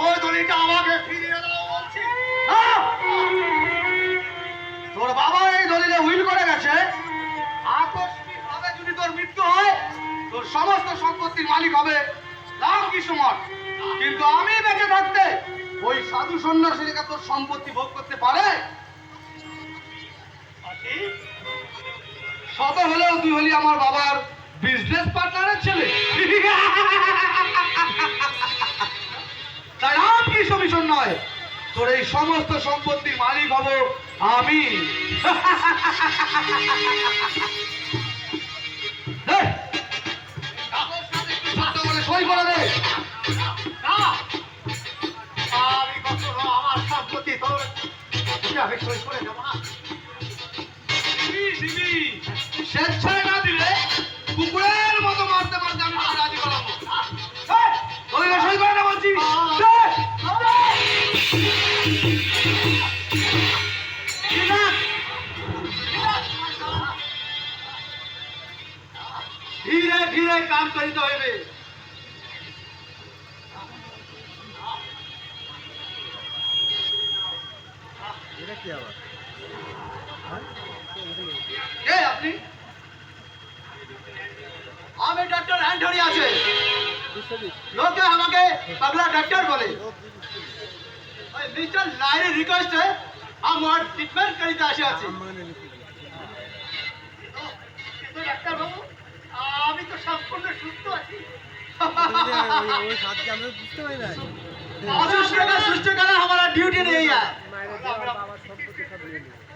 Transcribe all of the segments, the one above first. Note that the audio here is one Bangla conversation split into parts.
ওই দলিটা আমাকে ফিরিয়ে দাও বলছি। তোর বাবা এই দলিলে উইল করে গেছে, আকস্মিক ভাবে যদি তোর মৃত্যু হয় তোর সমস্ত সম্পত্তির মালিক হবে রামকৃষ্ণ মঠ। কিন্তু আমি বেঁচে থাকতে ওই সাধু সন্ন্যাসীরা তোর সম্পত্তি ভোগ করতে পারে? শত হলেও তুই হলি আমার বাবার বিজনেস পার্টনারের ছেলে। তাই রামকৃষ্ণ মিশন নয়, তোর এই সমস্ত সম্পত্তির মালিক হব আমি। সই করে দে। আমি কখনো আমার সম্পত্তি তোর আমি সই করে দেবো না। স্বেচ্ছায় না দিলে কুকুরের মতো মারতে মারতে আমি রাজি করাবো। সই করে না বলছি। ধীরে ধীরে কাম করিতে হইবে। আপনি? আমি ডক্টর অ্যান্টনি আছে, লোকে আমাকে পাগলা ডক্টর বলে। মিস্টার লাইনের রিকোয়েস্টে আমার ট্রিটমেন্ট করিতে আসে আছে। ডাক্তার বাবু, আমি তো সম্পূর্ণ সুস্থ আছি। सुष्ट करा हमारा ड्यूटी नहीं है।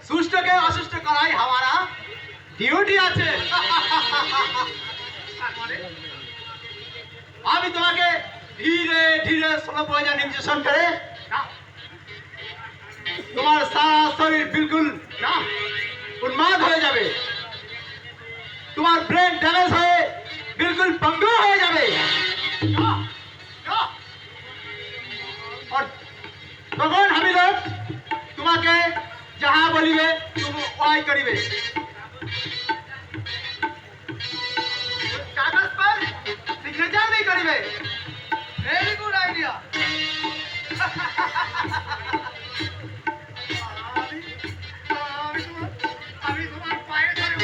सुष्ट के असुष्ट कराई हमारा ड्यूटी আছে। আমি তোমাকে ধীরে ধীরে স্লো পয়জন ইনজেকশন করে তোমার সারা শরীর বিলকুল উন্মাদ হয়ে যাবে, তোমার ব্রেন ড্যামেজ হয়ে बिल्कुल पंगु हो जाए। और भगवान हम लोग तुम्हारे जहाँ बोलिए तुम वही करिए। कागज पर सिग्नेचर नहीं करिए। Very good idea. अभी तुम्हारे पाए धरे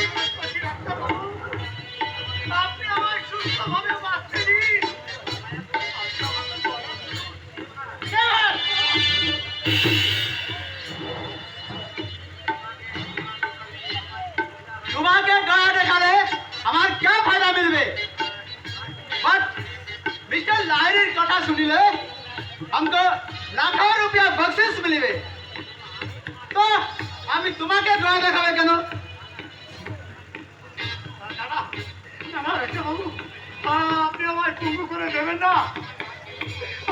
तुम्हारे गला देखाले हमार क्या फायदा मिलबे? बट मिस्टर लाहिरीर कथा सुनिले हमको लाखों रुपया बख्शिश मिलबे। तो আমি তোমাকে গলা দেখাবে কেন? দাদা দাদা রেখে বাবু, আপনি আমায় পঙ্গু করে দেবেন না।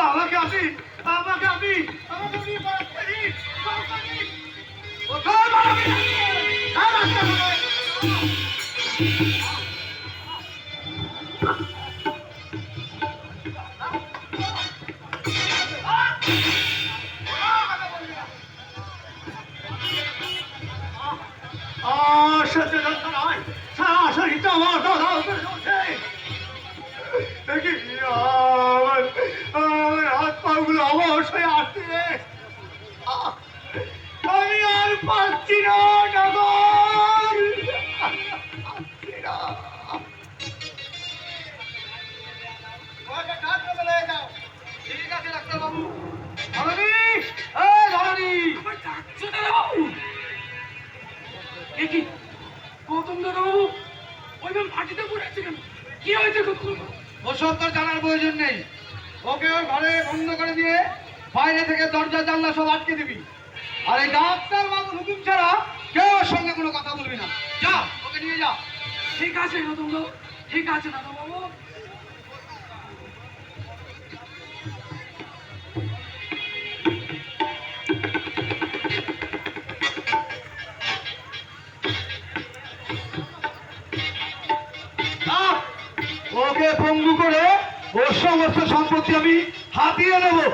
আমাকে আপনি সহ্য করতে নয়, সারা শরীরটা আমার দাদা দেখি আমার হাত পাগুলো অবশ হয়ে আসছে। আমি আর পাচ্ছি না নগর। ঠিক আছে ডাক্তার বাবু। গৌতম দাদা বাবু ওইভাবে মাটিতে পড়ে আছে কেন? কি হয়েছে? ওসব তো জানার প্রয়োজন নেই। ওকে ওর ঘরে বন্ধ করে দিয়ে বাইরে থেকে দরজা জানলা সব আটকে দিবি। আর এই ডাক্তার বাবুর হুকুম ছাড়া কেউ ওর সঙ্গে কোনো কথা বলবি না। যা, ওকে নিয়ে যা। ঠিক আছে গৌতম বাবু, ঠিক আছে দাদা বাবু। ওকে পঙ্গু করে ওর সমস্ত সম্পত্তি আমি হাতিয়ে নেবো।